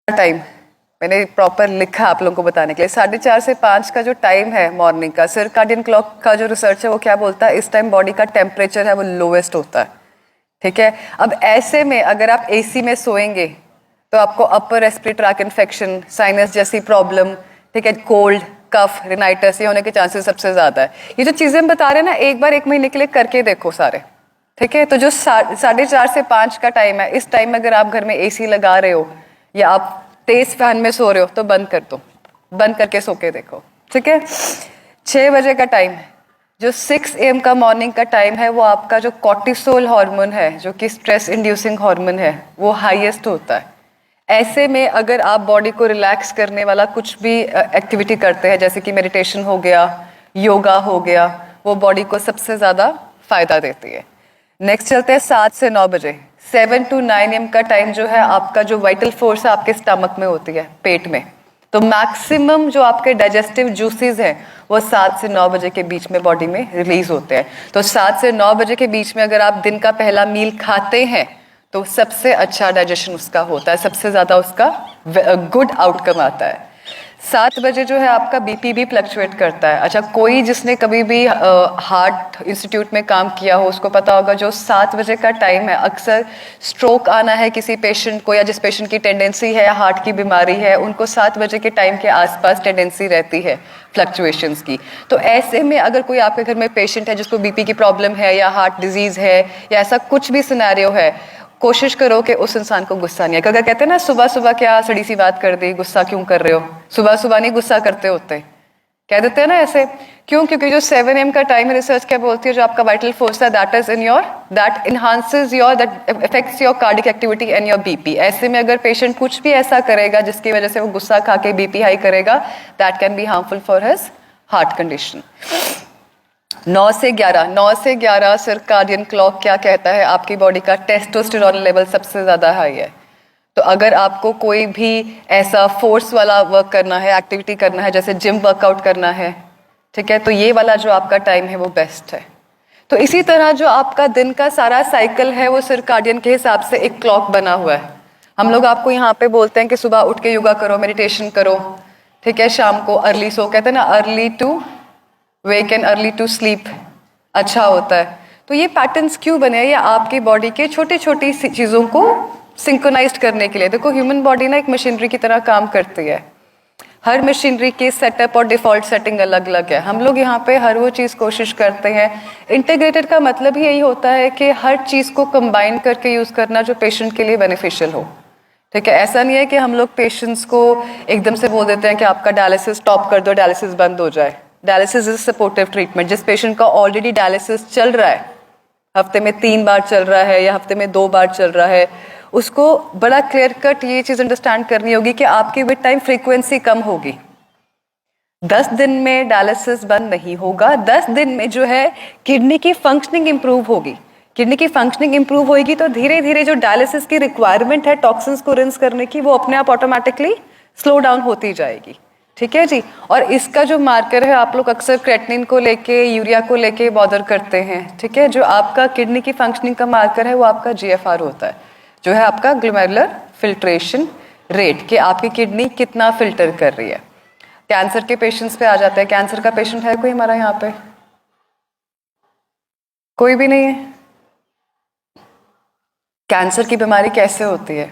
Time मैंने proper लिखा आप लोगों को बताने के लिए। 4:30 से 5 का जो टाइम है मॉर्निंग का, सर्काडियन क्लॉक का जो रिसर्च है वो क्या बोलता है, इस टाइम बॉडी का टेम्परेचर है वो लोवेस्ट होता है। ठीक है, अब ऐसे में अगर आप एसी में सोएंगे तो आपको upper respiratory tract infection, sinus जैसी प्रॉब्लम, ठीक है, कोल्ड, कफ, रिनाइटिस ये होने के चांसेस सबसे ज्यादा है। ये जो चीजें हम बता रहे हैं ना, एक बार 1 महीने के लिए करके देखो सारे। ठीक है, तो जो 4:30 से 5 का टाइम है, इस टाइम में अगर आप घर में एसी लगा रहे हो या आप तेज फैन में सो रहे हो तो बंद कर दो, बंद करके सो के देखो। ठीक है, 6 बजे का टाइम है, जो 6 AM का मॉर्निंग का टाइम है, वो आपका जो कॉर्टिसोल हार्मोन है, जो कि स्ट्रेस इंड्यूसिंग हार्मोन है, वो हाईएस्ट होता है। ऐसे में अगर आप बॉडी को रिलैक्स करने वाला कुछ भी एक्टिविटी करते हैं, जैसे कि मेडिटेशन हो गया, योगा हो गया, वो बॉडी को सबसे ज्यादा फायदा देती है। नेक्स्ट चलते हैं 7 से 9 बजे। 7 to 9 AM का टाइम जो है आपका जो वाइटल फोर्स है आपके स्टमक में होती है, पेट में। तो मैक्सिमम जो आपके डाइजेस्टिव जूसेस हैं वो 7 से 9 बजे के बीच में बॉडी में रिलीज होते हैं। तो 7 से 9 बजे के बीच में अगर आप दिन का पहला मील खाते हैं तो सबसे अच्छा डाइजेशन उसका होता है, सबसे ज्यादा उसका गुड आउटकम आता है। 7 बजे जो है आपका बीपी भी फ्लक्चुएट करता है। अच्छा, कोई जिसने कभी भी हार्ट इंस्टीट्यूट में काम किया हो उसको पता होगा, जो 7 बजे का टाइम है, अक्सर स्ट्रोक आना है किसी पेशेंट को, या जिस पेशेंट की टेंडेंसी है हार्ट की बीमारी है, उनको 7 बजे के टाइम के आसपास टेंडेंसी रहती है फ्लक्चुएशंस की। तो ऐसे में अगर कोई आपके घर में पेशेंट है जिसको बीपी की प्रॉब्लम है या हार्ट डिजीज है या ऐसा कुछ भी सिनेरियो है, कोशिश करो कि उस इंसान को गुस्सा नहीं है। अगर कहते हैं ना सुबह सुबह क्या सड़ी सी बात कर दी, गुस्सा क्यों कर रहे हो, सुबह सुबह नहीं गुस्सा करते होते, कह देते हैं ना ऐसे। क्यों? क्योंकि जो 7 AM का टाइम है, रिसर्च क्या बोलती है, जो आपका वाइटल फोर्स है that is in your, that enhances your, that affects your cardiac activity and your BP. ऐसे में अगर पेशेंट कुछ भी ऐसा करेगा जिसकी वजह से वो गुस्सा खा के बीपी हाई करेगा, that can be harmful for his heart condition. 9 से 11 सर्काडियन क्लॉक क्या कहता है, आपकी बॉडी का टेस्टोस्टेरोन लेवल सबसे ज्यादा हाई है। तो अगर आपको कोई भी ऐसा फोर्स वाला वर्क करना है, एक्टिविटी करना है, जैसे जिम वर्कआउट करना है, ठीक है, तो ये वाला जो आपका टाइम है वो बेस्ट है। तो इसी तरह जो आपका दिन का सारा साइकिल है वो सर्काडियन के हिसाब से एक क्लॉक बना हुआ है। हम लोग आपको यहाँ पे बोलते हैं कि सुबह उठ के योगा करो, मेडिटेशन करो, ठीक है, शाम को अर्ली सो, कहते हैं ना early to wake and early to sleep अच्छा होता है। तो ये पैटर्न्स क्यों बने हैं? ये आपकी बॉडी के छोटी छोटी चीज़ों को सिंक्रोनाइज्ड करने के लिए। देखो, ह्यूमन बॉडी ना एक मशीनरी की तरह काम करती है। हर मशीनरी के सेटअप और डिफॉल्ट सेटिंग अलग अलग है। हम लोग यहाँ पे हर वो चीज़ कोशिश करते हैं। इंटीग्रेटेड का मतलब ही यही होता है कि हर चीज़ को कंबाइन करके यूज़ करना जो पेशेंट के लिए बेनिफिशियल हो। ठीक है, ऐसा नहीं है कि हम लोग पेशेंट्स को एकदम से बोल देते हैं कि आपका डायलिसिस स्टॉप कर दो, डायलिसिस बंद हो जाए। Dialysis is supportive treatment. जिस पेशेंट का ऑलरेडी डायलिसिस चल रहा है, हफ्ते में 3 बार चल रहा है या हफ्ते में 2 बार चल रहा है, उसको बड़ा क्लियर कट ये चीज अंडरस्टैंड करनी होगी कि आपकी विद टाइम फ्रीक्वेंसी कम होगी। 10 दिन में डायलिसिस बंद नहीं होगा। 10 दिन में जो है किडनी की फंक्शनिंग इंप्रूव होगी। किडनी की फंक्शनिंग इंप्रूव होगी तो धीरे धीरे जो डायलिसिस की रिक्वायरमेंट है टॉक्सिन्स को रिंस करने की, वो अपने आप ऑटोमेटिकली स्लो डाउन होती जाएगी। ठीक है जी। और इसका जो मार्कर है, आप लोग अक्सर क्रेटिनिन को लेके, यूरिया को लेके बॉदर करते हैं। ठीक है, जो आपका किडनी की फंक्शनिंग का मार्कर है वो आपका GFR होता है, जो है आपका ग्लोमेरुलर फिल्ट्रेशन रेट, कि आपकी किडनी कितना फिल्टर कर रही है। कैंसर के पेशेंट्स पे आ जाते हैं। कैंसर का पेशेंट है कोई हमारा यहाँ पे? कोई भी नहीं है। कैंसर की बीमारी कैसे होती है?